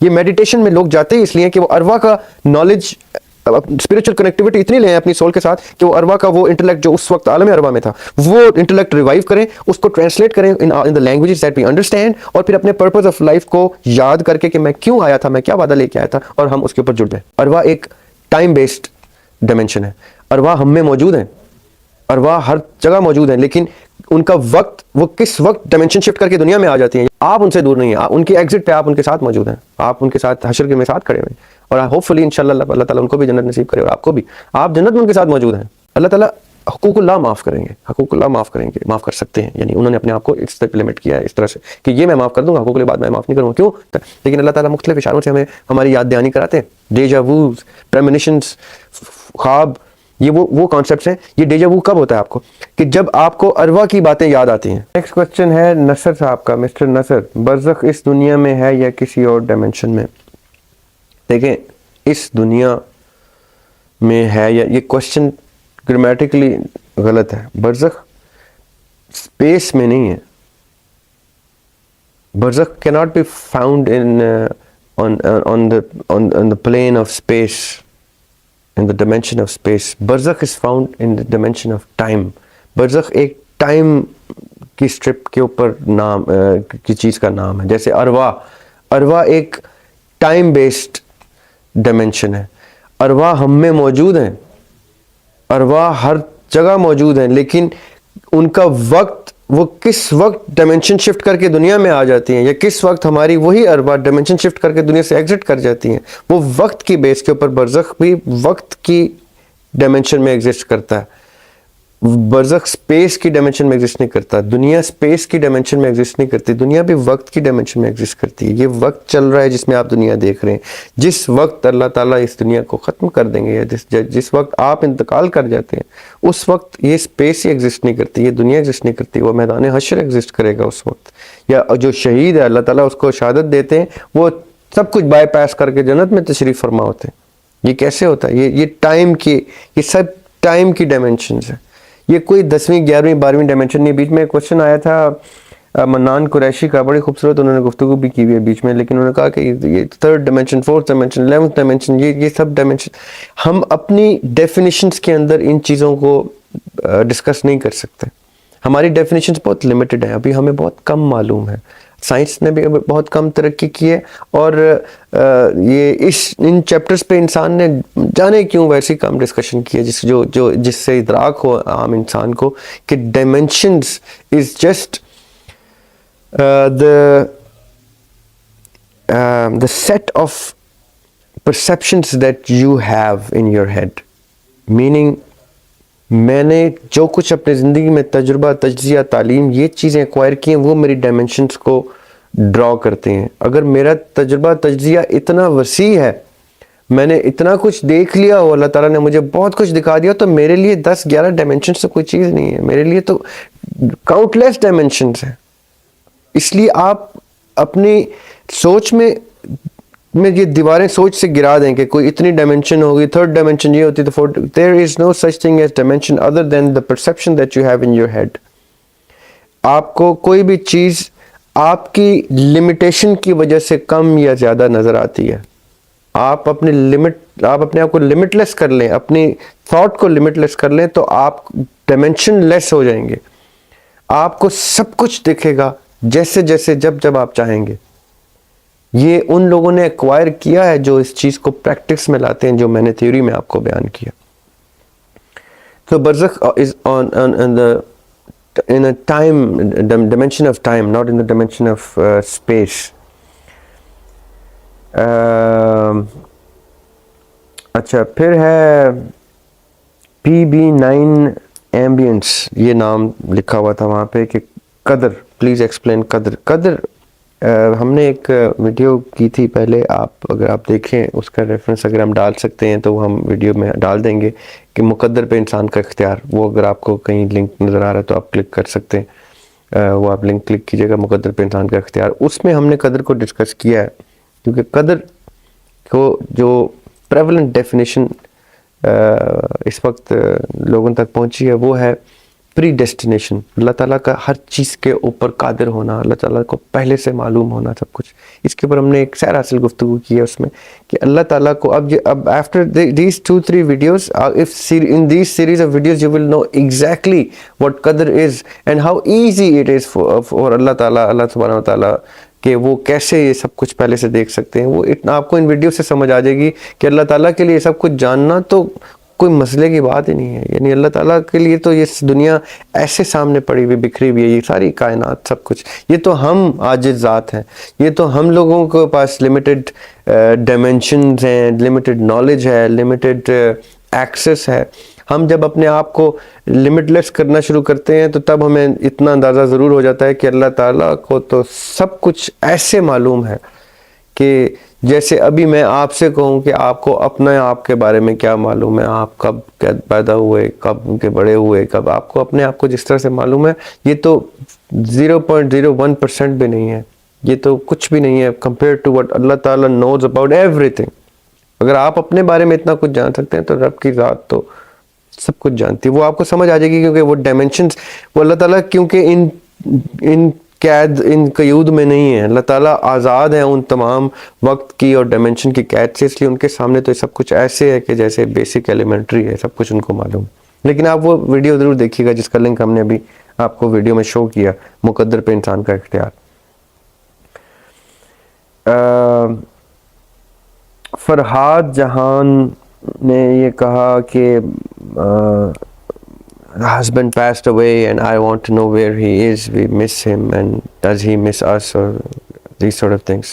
یہ میڈیٹیشن میں لوگ جاتے ہی اس لیے کہ وہ ارواح کا نالج، اسپرچل کنیکٹیوٹی اتنی لیں اپنی سول کے ساتھ کہ وہ ارواح کا وہ انٹلیکٹ جو اس وقت عالم ارواح میں تھا وہ انٹلیکٹ ریوائیو کریں، اس کو ٹرانسلیٹ کریں ان the languages that we understand, اور پھر اپنے پرپز آف لائف کو یاد کر کے کہ میں کیوں آیا تھا، میں کیا وعدہ لے کے آیا تھا، اور ہم اس کے اوپر جڑ جائیں۔ ارواح ایک ٹائم بیسڈ ڈائمینشن ہے، ارواح ہم میں موجود ہیں، ارواح ہر جگہ موجود ہیں، لیکن ان کا وقت، وہ کس وقت ڈائمینشن شفٹ کر کے دنیا میں آ جاتی ہیں، آپ ان سے دور نہیں ہیں، ان کی ایگزٹ پہ آپ ان کے ساتھ موجود ہیں، آپ ان کے ساتھ حشر کے میں ساتھ کھڑے ہوئے ہیں، اور ہوپ فلی انشاءاللہ اللہ تعالیٰ ان کو بھی جنت نصیب کرے، اور آپ کو بھی، آپ جنت میں ان کے ساتھ موجود ہیں۔ اللہ تعالیٰ حقوق اللہ معاف کریں گے، حقوق اللہ معاف کریں گے، معاف کر سکتے ہیں، یعنی انہوں نے اپنے آپ کو اس تک لمٹ کیا ہے اس طرح سے کہ یہ میں معاف کر دوں گا، حقوق کے بعد میں معاف نہیں کروں گا، کیوں؟ لیکن اللہ تعالیٰ مختلف اشاروں سے ہمیں ہماری یاد دہانی کراتے ہیں، ڈیجا ووز، پریمونیشنز، خواب، یہ وہ کانسیپٹس ہیں۔ یہ ڈیجا وو کب ہوتا ہے آپ کو؟ کہ جب آپ کو ارواح کی باتیں یاد آتی ہیں۔ نیکسٹ کوسچن ہے نصر صاحب کا، مسٹر نصر، برزخ اس دنیا میں ہے یا کسی اور ڈائمینشن میں؟ دیکھیں اس دنیا میں ہے یا، یہ کوسچن گرامیٹیکلی غلط ہے۔ برزخ اسپیس میں نہیں ہے، برزخ کی not be found on the plane of space, in the dimension of space. برزخ is found in the dimension of time. برزخ ایک ٹائم کی اسٹرپ کے اوپر نام کی چیز کا نام ہے، جیسے ارواح ایک ٹائم بیسڈ ڈائمینشن ہے، ارواح ہم میں موجود ہیں، ارواح ہر جگہ موجود ہیں، لیکن ان کا وقت، وہ کس وقت ڈائمینشن شفٹ کر کے دنیا میں آ جاتی ہیں، یا کس وقت ہماری وہی ارواح ڈائمینشن شفٹ کر کے دنیا سے ایگزٹ کر جاتی ہیں، وہ وقت کی بیس کے اوپر برزخ بھی وقت کی ڈائمینشن میں ایگزسٹ کرتا ہے۔ برزخ سپیس کی ڈائمینشن میں ایگزسٹ نہیں کرتا، دنیا سپیس کی ڈائمینشن میں ایگزسٹ نہیں کرتی، دنیا بھی وقت کی ڈائمینشن میں ایگزسٹ کرتی ہے۔ یہ وقت چل رہا ہے جس میں آپ دنیا دیکھ رہے ہیں، جس وقت اللہ تعالیٰ اس دنیا کو ختم کر دیں گے، یا جس وقت آپ انتقال کر جاتے ہیں، اس وقت یہ سپیس ہی ایگزسٹ نہیں کرتی، یہ دنیا ایگزسٹ نہیں کرتی، وہ میدان حشر ایگزسٹ کرے گا اس وقت۔ یا جو شہید ہے اللہ تعالیٰ اس کو شہادت دیتے ہیں، وہ سب کچھ بائی پاس کر کے جنت میں تشریف فرما ہوتے ہیں۔ یہ کیسے ہوتا ہے؟ یہ ٹائم کی، یہ سب ٹائم کی ڈائمینشنز ہیں، یہ کوئی 10ویں 11ویں 12ویں ڈائمینشن نہیں۔ بیچ میں ایک کوشچن آیا تھا منان قریشی کا، بڑی خوبصورت انہوں نے گفتگو بھی کی ہوئی ہے بیچ میں، لیکن انہوں نے کہا کہ یہ 3rd dimension, 4th dimension, 11th dimension, یہ سب ڈائمینشن ہم اپنی ڈیفینیشنز کے اندر ان چیزوں کو ڈسکس نہیں کر سکتے۔ ہماری ڈیفینیشنز بہت لمیٹڈ ہیں، ابھی ہمیں بہت کم معلوم ہے، سائنس نے بھی بہت کم ترقی کی ہے، اور یہ ان چیپٹرز پہ انسان نے جانے کیوں ویسی کم ڈسکشن کی ہے، جس سے ادراک ہو عام انسان کو کہ dimensions is just the set of perceptions that you have in your head. meaning میں نے جو کچھ اپنے زندگی میں تجربہ، تجزیہ، تعلیم، یہ چیزیں ایکوائر کی ہیں، وہ میری ڈائمینشنز کو ڈرا کرتے ہیں۔ اگر میرا تجربہ، تجزیہ اتنا وسیع ہے، میں نے اتنا کچھ دیکھ لیا اور اللہ تعالیٰ نے مجھے بہت کچھ دکھا دیا، تو میرے لیے 10-11 ڈائمینشنز تو کوئی چیز نہیں ہے، میرے لیے تو کاؤنٹ لیس ڈائمینشنز ہیں۔ اس لیے آپ اپنی سوچ میں یہ دیواریں سوچ سے گرا دیں کہ کوئی اتنی ڈائمینشن ہوگی، 3rd ڈائمینشن یہ ہوتی تو 4th، there is no such thing as dimension other than the perception that you have in your head۔ آپ کو کوئی بھی چیز آپ کی لمیٹیشن کی وجہ سے کم یا زیادہ نظر آتی ہے۔ آپ اپنے آپ کو لمٹ لیس کر لیں، اپنی تھاٹ کو لمٹ لیس کر لیں، تو آپ ڈائمینشن لیس ہو جائیں گے، آپ کو سب کچھ دکھے گا جیسے جیسے جب آپ چاہیں گے۔ یہ ان لوگوں نے ایکوائر کیا ہے جو اس چیز کو پریکٹس میں لاتے ہیں، جو میں نے تھیوری میں آپ کو بیان کیا۔ تو برزخ is in a time dimension of time, not in the dimension of space۔ اچھا، پھر ہے PB9 ایمبینس، یہ نام لکھا ہوا تھا وہاں پہ کہ قدر، پلیز ایکسپلین قدر۔ ہم نے ایک ویڈیو کی تھی پہلے، اگر آپ دیکھیں اس کا ریفرنس اگر ہم ڈال سکتے ہیں تو ہم ویڈیو میں ڈال دیں گے کہ مقدر پہ انسان کا اختیار، وہ اگر آپ کو کہیں لنک نظر آ رہا ہے تو آپ کلک کر سکتے ہیں، وہ آپ لنک کلک کیجیے گا، مقدر پہ انسان کا اختیار۔ اس میں ہم نے قدر کو ڈسکس کیا ہے، کیونکہ قدر کو جو پریولنٹ ڈیفینیشن اس وقت لوگوں تک پہنچی ہے وہ ہے پری ڈیسٹینیشن۔ اللہ تعالیٰ کا ہر چیز کے اوپر قادر ہونا، اللہ تعالیٰ کو پہلے سے معلوم ہونا سب کچھ، اس کے اوپر ہم نے ایک سیر حاصل گفتگو کی ہے اس میں کہ اللہ تعالیٰ کو اب after these 2-3 videos in these series of videos you will know exactly what قدر is and how easy it is for اللہ تعالیٰ، اللہ سبحانہ و تعالیٰ، کہ وہ کیسے یہ سب کچھ پہلے سے دیکھ سکتے ہیں. وہ اتنا آپ کو ان ویڈیو سے سمجھ آ جائے گی کہ اللہ تعالیٰ کے لیے سب کچھ جاننا تو کوئی مسئلے کی بات ہی نہیں ہے. یعنی اللہ تعالیٰ کے لیے تو یہ دنیا ایسے سامنے پڑی ہوئی بکھری ہوئی ہے، یہ ساری کائنات سب کچھ، یہ تو ہم عاجز ذات ہیں، یہ تو ہم لوگوں کے پاس لمیٹڈ ڈائمینشنز ہیں، لمیٹڈ نالج ہے، لمیٹڈ ایکسیس ہے. ہم جب اپنے آپ کو لمٹ لیس کرنا شروع کرتے ہیں تو تب ہمیں اتنا اندازہ ضرور ہو جاتا ہے کہ اللہ تعالیٰ کو تو سب کچھ ایسے معلوم ہے کہ جیسے ابھی میں آپ سے کہوں کہ آپ کو اپنے آپ کے بارے میں کیا معلوم ہے، آپ کب پیدا ہوئے، کب کے بڑے ہوئے، کب آپ کو اپنے آپ کو جس طرح سے معلوم ہے، یہ تو 0.01% بھی نہیں ہے، یہ تو کچھ بھی نہیں ہے کمپیئر ٹو وٹ اللہ تعالیٰ نوز اباؤٹ ایوری تھنگ. اگر آپ اپنے بارے میں اتنا کچھ جان سکتے ہیں تو رب کی ذات تو سب کچھ جانتی ہے. وہ آپ کو سمجھ آ جائے گی کیونکہ وہ ڈائمینشنز وہ اللہ تعالیٰ کیونکہ ان قید، ان قیود میں نہیں ہے. اللہ تعالیٰ آزاد ہیں ان تمام وقت کی اور ڈائمینشن کی قید سے، اس لیے ان کے سامنے تو سب کچھ ایسے ہے کہ جیسے بیسک ایلیمنٹری ہے، سب کچھ ان کو معلوم. لیکن آپ وہ ویڈیو ضرور دیکھیے گا جس کا لنک ہم نے ابھی آپ کو ویڈیو میں شو کیا، مقدر پہ انسان کا اختیار. فرحاد جہان نے یہ کہا کہ husband passed away and I want to know where he is, we miss him and does he miss us or these sort of things.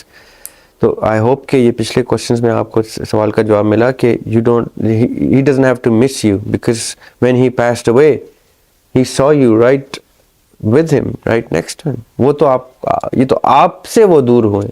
تو I hope کہ یہ پچھلے questions میں آپ کو سوال کا جواب ملا کہ he doesn't have to miss you because when he passed away he saw you right with him, right next to him. وہ تو یہ تو آپ سے وہ دور ہوئے،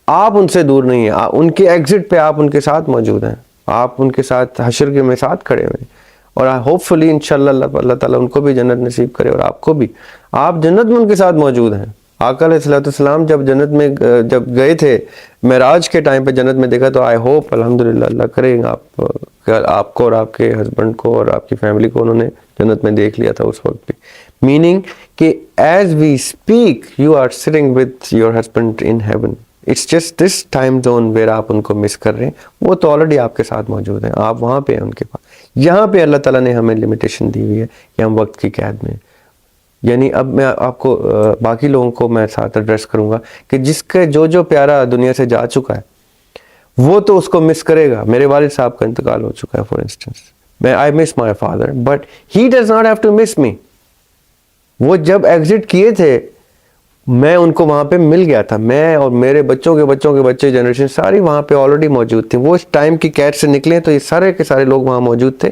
آپ ان سے دور نہیں ہیں، ان کے ایگزٹ پہ آپ ان کے ساتھ موجود ہیں، آپ ان کے ساتھ حشر کے میں ساتھ کھڑے ہوئے ہیں. اور ہوپ فلی انشاءاللہ اللہ تعالیٰ ان کو بھی جنت نصیب کرے اور آپ کو بھی. آپ جنت میں ان کے ساتھ موجود ہیں. آقا علیہ الصلوۃ والسلام جب جنت میں جب گئے تھے معراج کے ٹائم پہ جنت میں دیکھا تو آئی ہوپ الحمدللہ اللہ کرے آپ کو اور آپ کے ہسبینڈ کو اور آپ کی فیملی کو انہوں نے جنت میں دیکھ لیا تھا اس وقت بھی. میننگ کہ as we speak you are sitting with your husband in heaven. It's just this time zone where آپ ان کو مس کر رہے ہیں، وہ تو آلریڈی آپ کے ساتھ موجود ہیں، آپ وہاں پہ ہیں ان کے پاس. یہاں پہ اللہ تعالیٰ نے ہمیں لمیٹیشن دی ہوئی ہے کہ ہم وقت کی قید میں. یعنی اب میں آپ کو باقی لوگوں کو میں ساتھ ایڈریس کروں گا کہ جس کے جو پیارا دنیا سے جا چکا ہے وہ تو اس کو مس کرے گا. میرے والد صاحب کا انتقال ہو چکا ہے for instance, I miss my father but he does not have to مس می. وہ جب ایگزٹ کیے تھے میں ان کو وہاں پہ مل گیا تھا، میں اور میرے بچوں کے بچوں کے بچے جنریشن ساری وہاں پہ آلریڈی موجود تھے. وہ اس ٹائم کی قید سے نکلے تو یہ سارے کے سارے لوگ وہاں موجود تھے.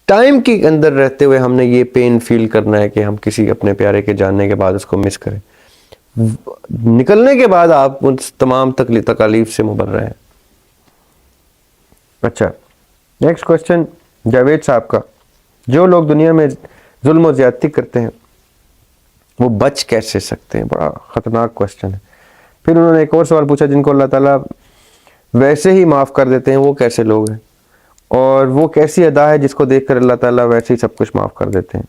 ٹائم کے اندر رہتے ہوئے ہم نے یہ پین فیل کرنا ہے کہ ہم کسی اپنے پیارے کے جاننے کے بعد اس کو مس کریں. نکلنے کے بعد آپ ان تمام تکالیف سے مبرہ ہیں. اچھا نیکسٹ کوشچن جاوید صاحب کا. جو لوگ دنیا میں ظلم و زیادتی کرتے ہیں وہ بچ کیسے سکتے ہیں؟ بڑا خطرناک کوشچن ہے. پھر انہوں نے ایک اور سوال پوچھا، جن کو اللہ تعالیٰ ویسے ہی معاف کر دیتے ہیں وہ کیسے لوگ ہیں، اور وہ کیسی ادا ہے جس کو دیکھ کر اللہ تعالیٰ ویسے ہی سب کچھ معاف کر دیتے ہیں؟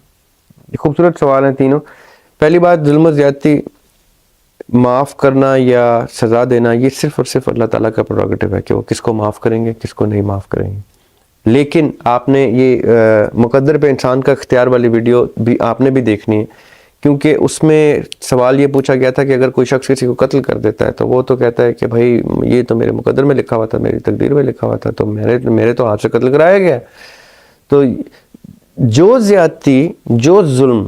یہ خوبصورت سوال ہیں تینوں. پہلی بات، ظلم و زیادتی معاف کرنا یا سزا دینا یہ صرف اور صرف اللہ تعالیٰ کا پروگیٹو ہے کہ وہ کس کو معاف کریں گے کس کو نہیں معاف کریں گے. لیکن آپ نے یہ مقدر پہ انسان کا اختیار والی ویڈیو بھی آپ نے بھی دیکھنی ہے، کیونکہ اس میں سوال یہ پوچھا گیا تھا کہ اگر کوئی شخص کسی کو قتل کر دیتا ہے تو وہ تو کہتا ہے کہ بھائی یہ تو میرے مقدر میں لکھا ہوا تھا، میری تقدیر میں لکھا ہوا تھا، تو میرے تو ہاتھ سے قتل کرایا گیا. تو جو زیادتی، جو ظلم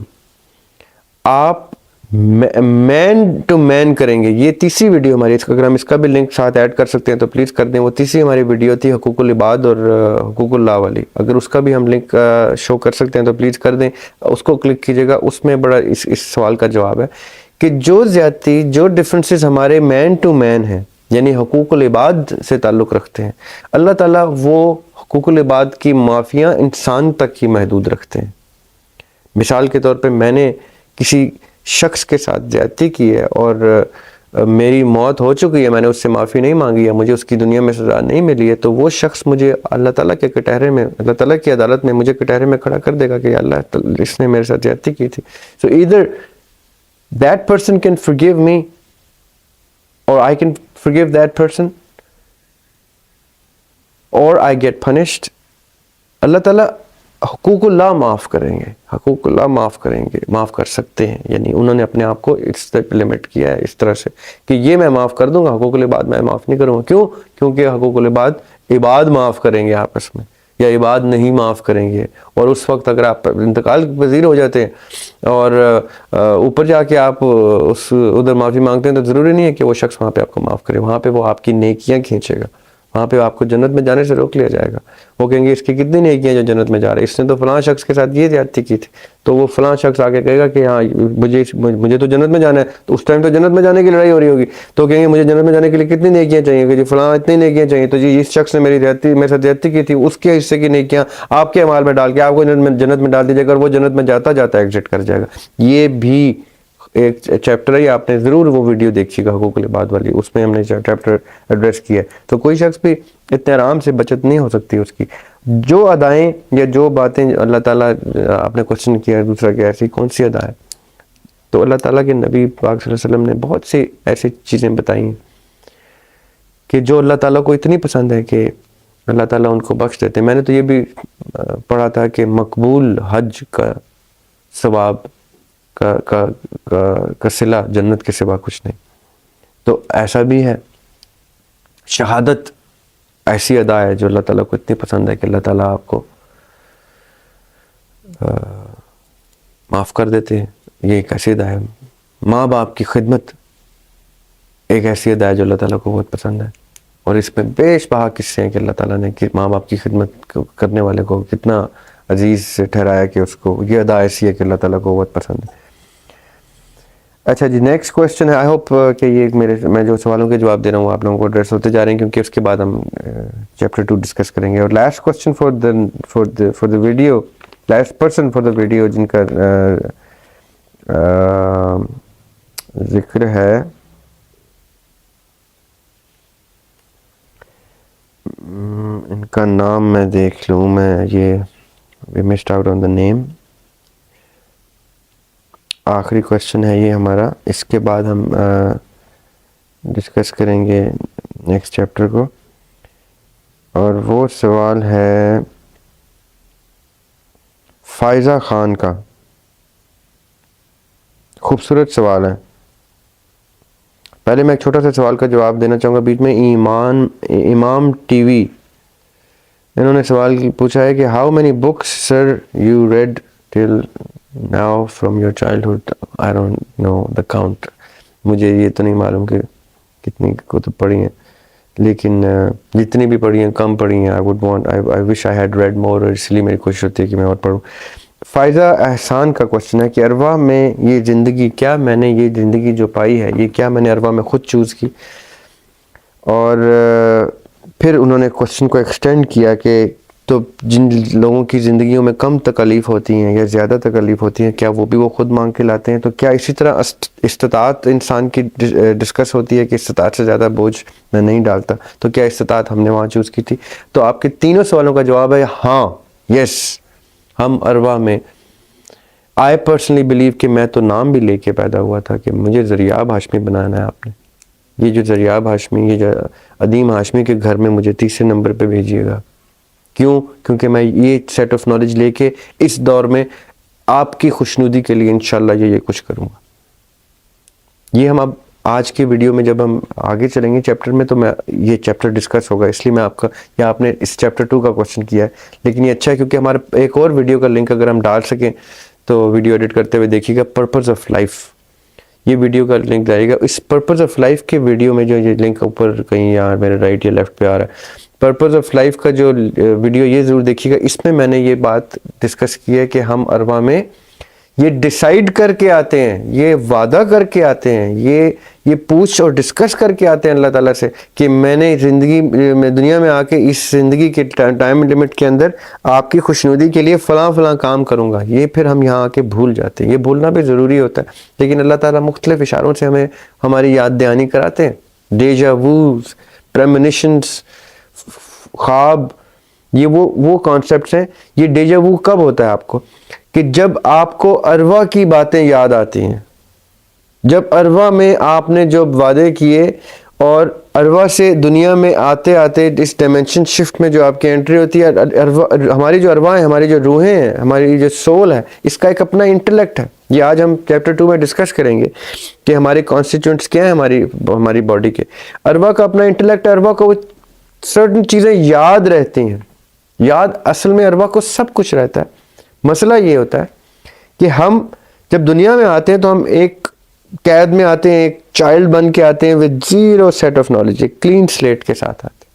آپ مین ٹو مین کریں گے، یہ تیسری ویڈیو ہماری، اگر ہم اس کا بھی لنک ساتھ ایڈ کر سکتے ہیں تو پلیز کر دیں. وہ تیسری ہماری ویڈیو تھی حقوق العباد اور حقوق اللہ والی، اگر اس کا بھی ہم لنک شو کر سکتے ہیں تو پلیز کر دیں، اس کو کلک کیجیے گا. اس میں بڑا اس سوال کا جواب ہے کہ جو زیادتی، جو ڈفرینسز ہمارے مین ٹو مین ہیں، یعنی حقوق العباد سے تعلق رکھتے ہیں، اللہ تعالیٰ وہ حقوق العباد کی معافیاں انسان تک ہی محدود رکھتے ہیں. مثال کے طور پہ میں نے کسی شخص کے ساتھ زیادتی کی ہے اور میری موت ہو چکی ہے، میں نے اس سے معافی نہیں مانگی ہے، مجھے اس کی دنیا میں سزا نہیں ملی ہے، تو وہ شخص مجھے اللہ تعالیٰ کے کٹہرے میں، اللہ تعالیٰ کی عدالت میں مجھے کٹہرے میں کھڑا کر دے گا کہ اللہ اس نے میرے ساتھ زیادتی کی تھی. سو either that person can forgive me or I can forgive that person, or I get punished. اللہ تعالیٰ حقوق اللہ معاف کریں گے, حقوق اللہ معاف کریں گے, معاف کر سکتے ہیں. یعنی انہوں نے اپنے آپ کو اس طرح لمٹ کیا ہے اس طرح سے کہ یہ میں معاف کر دوں گا, حقوق العباد میں معاف نہیں کروں گا. کیوں؟ کیونکہ حقوق العباد عباد معاف کریں گے آپس میں, یا عباد نہیں معاف کریں گے. اور اس وقت اگر آپ انتقال پذیر ہو جاتے ہیں اور اوپر جا کے آپ اس ادھر معافی مانگتے ہیں, تو ضروری نہیں ہے کہ وہ شخص وہاں پہ آپ کو معاف کرے. وہاں پہ وہ آپ کی نیکیاں کھینچے گا, وہاں پہ آپ کو جنت میں جانے سے روک لیا جائے گا. وہ کہیں گے اس کی کتنی نیکیاں جو جنت میں جا رہے ہیں, اس نے تو فلاں شخص کے ساتھ یہ زیادتی کی تھی. تو وہ فلاں شخص آگے کہے گا کہ ہاں مجھے تو جنت میں جانا ہے. تو اس ٹائم تو جنت میں جانے کی لڑائی ہو رہی ہوگی. تو کہیں گے مجھے جنت میں جانے کے لیے کتنی نیکیاں چاہیے, کہ جی فلاں اتنی نیکیاں چاہیے. تو جی اس شخص نے میرے ساتھ زیادتی کی تھی, اس کے حصے کی نیکیاں آپ کے اعمال میں ڈال کے آپ کو جنت میں ڈال دیجیے گا, اور وہ جنت میں جاتا جاتا ایگزٹ کر جائے گا. یہ بھی ایک چیپٹر ہے, آپ نے ضرور وہ ویڈیو دیکھی گا حقوق العباد والی, اس میں ہم نے چیپٹر ایڈریس کیا ہے. تو کوئی شخص بھی اتنے آرام سے بچت نہیں ہو سکتی اس کی. جو ادائیں یا جو باتیں اللہ تعالیٰ, آپ نے کوشچن کیا ہے دوسرا کہ ایسی کون سی ادا ہے, تو اللہ تعالیٰ کے نبی پاک صلی اللہ علیہ وسلم نے بہت سی ایسی چیزیں بتائی ہیں کہ جو اللہ تعالیٰ کو اتنی پسند ہے کہ اللہ تعالیٰ ان کو بخش دیتے ہیں. میں نے تو یہ بھی پڑھا تھا کہ مقبول حج کا ثواب کا صلہ جنت کے سوا کچھ نہیں. تو ایسا بھی ہے. شہادت ایسی ادا ہے جو اللہ تعالیٰ کو اتنی پسند ہے کہ اللہ تعالیٰ آپ کو معاف کر دیتے ہیں. یہ ایک ایسی ادا ہے. ماں باپ کی خدمت ایک ایسی ادا ہے جو اللہ تعالیٰ کو بہت پسند ہے, اور اس میں بیش بہا قصے ہیں کہ اللہ تعالیٰ نے ماں باپ کی خدمت کرنے والے کو کتنا عزیز سے ٹھہرایا کہ اس کو یہ ادا ایسی ہے کہ اللہ تعالیٰ کو بہت پسند ہے. اچھا جی, نیکسٹ کوشچن ہے. آئی ہوپ کہ یہ میں جو سوالوں کے جواب دے رہا ہوں آپ لوگوں کو ایڈریس ہوتے جا رہے ہیں, کیونکہ اس کے بعد ہم چیپٹر 2 ڈسکس کریں گے. اور last question for the video, last person for the video جن کا ذکر ہے, ان کا نام میں دیکھ لوں, میں یہ مسڈ آؤٹ آن دا نیم. آخری کوشچن ہے یہ ہمارا, اس کے بعد ہم ڈسکس کریں گے نیکسٹ چیپٹر کو. اور وہ سوال ہے فائزہ خان کا. خوبصورت سوال ہے. پہلے میں ایک چھوٹا سا سوال کا جواب دینا چاہوں گا بیچ میں. امام ٹی وی انہوں نے سوال پوچھا ہے کہ how many books sir you read till now from your childhood. I don't know the count. مجھے یہ تو نہیں معلوم کہ کتنی کتب پڑھی ہیں, لیکن جتنی بھی پڑھی ہیں کم پڑھی ہیں. آئی وش آئی ہیڈ ریڈ مور, اور اس لیے میری کوشش ہوتی ہے کہ میں اور پڑھوں. فائزہ احسان کا کوشچن ہے کہ ارواح میں یہ زندگی, کیا میں نے یہ زندگی جو پائی ہے یہ کیا میں نے ارواح میں خود چوز کی؟ اور پھر انہوں نے کوشچن کو ایکسٹینڈ کیا کہ تو جن لوگوں کی زندگیوں میں کم تکلیف ہوتی ہیں یا زیادہ تکلیف ہوتی ہیں, کیا وہ بھی وہ خود مانگ کے لاتے ہیں؟ تو کیا اسی طرح استطاعت انسان کی ڈسکس ہوتی ہے کہ استطاعت سے زیادہ بوجھ میں نہیں ڈالتا, تو کیا استطاعت ہم نے وہاں چوز کی تھی؟ تو آپ کے تینوں سوالوں کا جواب ہے ہاں, یس. ہم ارواح میں, آئی پرسنلی بلیو کہ میں تو نام بھی لے کے پیدا ہوا تھا کہ مجھے ذریعہ ہاشمی بنانا ہے آپ نے. یہ جو ذریعہ ہاشمی, یہ جو عدیم ہاشمی کے گھر میں مجھے تیسرے نمبر پہ بھیجیے گا. کیوں؟ کیونکہ میں یہ سیٹ آف نالج لے کے اس دور میں آپ کی خوشنودی کے لیے انشاءاللہ یہ کچھ کروں گا. یہ ہم اب آج کے ویڈیو میں جب ہم آگے چلیں گے چیپٹر میں, تو میں یہ چیپٹر ڈسکس ہوگا, اس لیے میں آپ کا, یا آپ نے اس چیپٹر 2 کا کوشچن کیا ہے. لیکن یہ اچھا ہے کیونکہ ہمارا ایک اور ویڈیو کا لنک اگر ہم ڈال سکیں تو ویڈیو ایڈٹ کرتے ہوئے دیکھیے گا, پرپز آف لائف. یہ ویڈیو کا لنک جائے گا. اس پرپز آف لائف کے ویڈیو میں جو یہ لنک اوپر کہیں یا میرے رائٹ یا لیفٹ پہ آ رہا ہے, پرپز آف لائف کا جو ویڈیو یہ ضرور دیکھیے گا. اس میں میں نے یہ بات ڈسکس کی ہے کہ ہم ارواح میں یہ ڈیسائیڈ کر کے آتے ہیں, یہ وعدہ کر کے آتے ہیں, یہ پوچھ اور ڈسکس کر کے آتے ہیں اللہ تعالیٰ سے کہ میں نے زندگی میں, دنیا میں آ کے اس زندگی کے ٹائم لمٹ کے اندر آپ کی خوشنودی کے لیے فلاں فلاں کام کروں گا. یہ پھر ہم یہاں آ کے بھول جاتے ہیں. یہ بھولنا بھی ضروری ہوتا ہے, لیکن اللہ تعالیٰ مختلف اشاروں سے ہمیں ہماری یاد دہانی کراتے ہیں. ڈیجا ووز, پریمونیشنز, خواب, یہ وہ کانسیپٹس ہیں. یہ ڈیجا وو کب ہوتا ہے آپ کو؟ کہ جب آپ کو ارواح کی باتیں یاد آتی ہیں. جب اروا میں آپ نے جو وعدے کیے اور اروا سے دنیا میں آتے آتے اس ڈائمینشن شفٹ میں جو آپ کی انٹری ہوتی ہے، ہماری جو ارواح ہیں، ہماری جو روحیں ہیں، ہماری جو سول ہے، اس کا ایک اپنا انٹلیکٹ ہے. یہ آج ہم چیپٹر 2 میں ڈسکس کریں گے کہ ہمارے کانسٹیٹیوئنٹس کیا ہیں ہماری باڈی کے. اروا کا اپنا انٹلیکٹ ہے. اروا کو سرٹن چیزیں یاد رہتی ہیں. یاد اصل میں اروا کو سب کچھ رہتا ہے. مسئلہ یہ ہوتا ہے کہ ہم جب دنیا میں آتے ہیں تو ہم ایک قید میں آتے ہیں، ایک چائلڈ بن کے آتے ہیں with zero set of knowledge، ایک کلین سلیٹ کے ساتھ آتے ہیں،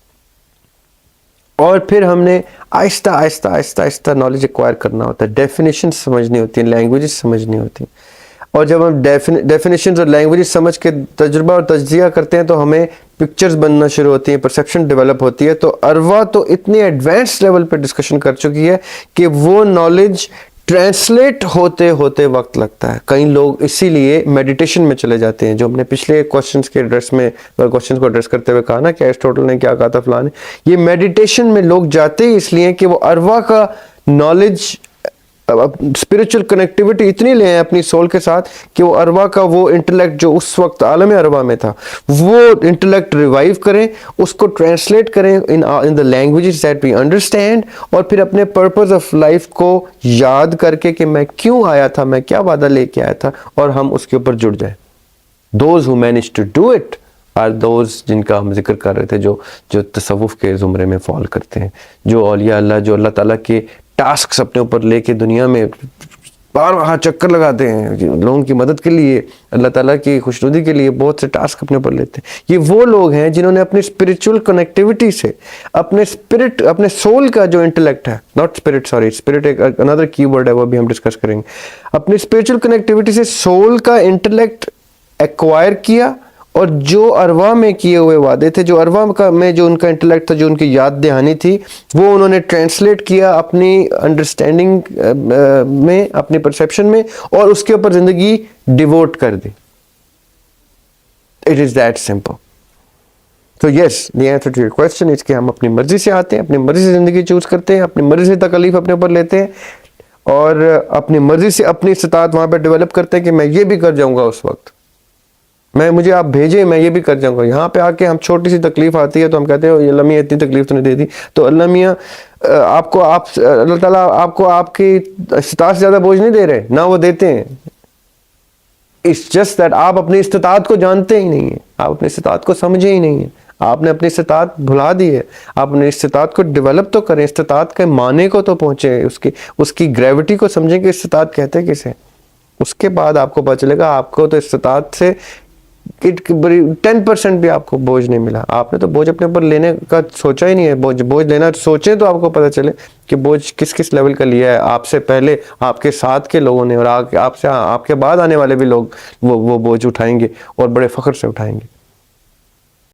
اور پھر ہم نے آہستہ آہستہ آہستہ آہستہ نالج ایکوائر کرنا ہوتا ہے، ڈیفینیشن سمجھنی ہوتی ہیں، لینگویجز سمجھنی ہوتی ہیں. اور جب ہم ڈیفینیشنز اور لینگویجز سمجھ کے تجربہ اور تجزیہ کرتے ہیں تو ہمیں پکچرز بننا شروع ہوتی ہیں، پرسیپشن ڈیولپ ہوتی ہے. تو اروا تو اتنے ایڈوانس لیول پہ ڈسکشن کر چکی ہے کہ وہ نالج ٹرانسلیٹ ہوتے ہوتے وقت لگتا ہے. کئی لوگ اسی لیے میڈیٹیشن میں چلے جاتے ہیں، جو ہم نے پچھلے کوشچنس کے ایڈریس میں کوشچنس کو ایڈریس کرتے ہوئے کہا نا کہ ایرسٹوٹل نے کیا کہا تھا فلاں نے. یہ میڈیٹیشن میں لوگ جاتے ہی اس لیے کہ وہ اروا کا نالج، اسپرچل کنیکٹیوٹی اتنی لے ہیں اپنی سول کے ساتھ کہ وہ اروا کا وہ انٹلیکٹ جو اس وقت عالم اروا میں تھا، وہ انٹلیکٹ ریوائیو کریں، اس کو ٹرانسلیٹ کریں ان the languages that we understand, اور پھر اپنے پرپز آف لائف کو یاد کر کے کہ میں کیوں آیا تھا، میں کیا وعدہ لے کے آیا تھا، اور ہم اس کے اوپر جڑ جائیں. Those who manage to do it or those جن کا ہم ذکر کر رہے تھے، جو تصوف کے زمرے میں فال کرتے ہیں، جو اولیاء اللہ، جو اللہ تعالیٰ کے ٹاسکس اپنے اوپر لے کے دنیا میں بار وہاں چکر لگاتے ہیں لوگوں کی مدد کے لیے، اللہ تعالیٰ کی خوشنودی کے لیے بہت سے ٹاسک اپنے اوپر لیتے ہیں. یہ وہ لوگ ہیں جنہوں نے اپنی اسپرچل کنیکٹیوٹی سے اپنے اسپرٹ، اپنے سول کا جو انٹلیکٹ ہے، ناٹ اسپرٹ، سوری اسپرٹ ایک اندر کی ورڈ ہے، وہ بھی ہم ڈسکس کریں گے. اپنی اسپرچل کنیکٹیوٹی سے سول کا انٹلیکٹ ایکوائر کیا، اور جو اروا میں کیے ہوئے وعدے تھے، جو اروا میں جو ان کا انٹلیکٹ تھا، جو ان کی یاد دہانی تھی، وہ انہوں نے ٹرانسلیٹ کیا اپنی انڈرسٹینڈنگ میں، اپنی پرسیپشن میں، اور اس کے اوپر زندگی ڈیووٹ کر دی. It is that simple. تو یس، the answer to your question از کہ ہم اپنی مرضی سے آتے ہیں، اپنی مرضی سے زندگی چوز کرتے ہیں، اپنی مرضی سے تکلیف اپنے اوپر لیتے ہیں، اور اپنی مرضی سے اپنی استطاعت وہاں پہ ڈیولپ کرتے ہیں کہ میں یہ بھی کر جاؤں گا اس وقت، مجھے آپ بھیجیں میں یہ بھی کر جاؤں گا. یہاں پہ آ کے ہم چھوٹی سی تکلیف آتی ہے تو ہم کہتے ہیں اللہ میاں اتنی تکلیف تو نہیں دے دی. تو اللہ میاں اللہ تعالیٰ آپ کو آپ کی استطاعت سے زیادہ بوجھ نہیں دے رہے، نہ وہ دیتے ہیں. اٹس جسٹ دیٹ آپ اپنی استطاعت کو جانتے ہی نہیں ہیں، آپ اپنی استطاعت کو سمجھے ہی نہیں ہیں، آپ نے اپنی استطاعت بھلا دی ہے. آپ اپنی استطاعت کو ڈیولپ تو کریں، استطاعت کے معنی کو تو پہنچے، اس کی گریوٹی کو سمجھیں کہ استطاعت کہتے کسے. اس کے بعد آپ کو پتہ چلے گا آپ کو تو استطاعت سے 10% بھی آپ کو بوجھ نہیں ملا. آپ نے تو بوجھ اپنے اوپر لینے کا سوچا ہی نہیں ہے. بوجھ لینا سوچیں تو آپ کو پتہ چلے کہ بوجھ کس کس لیول کا لیا ہے آپ سے پہلے، آپ کے ساتھ کے لوگوں نے، اور آپ کے بعد آنے والے بھی لوگ وہ بوجھ اٹھائیں گے اور بڑے فخر سے اٹھائیں گے.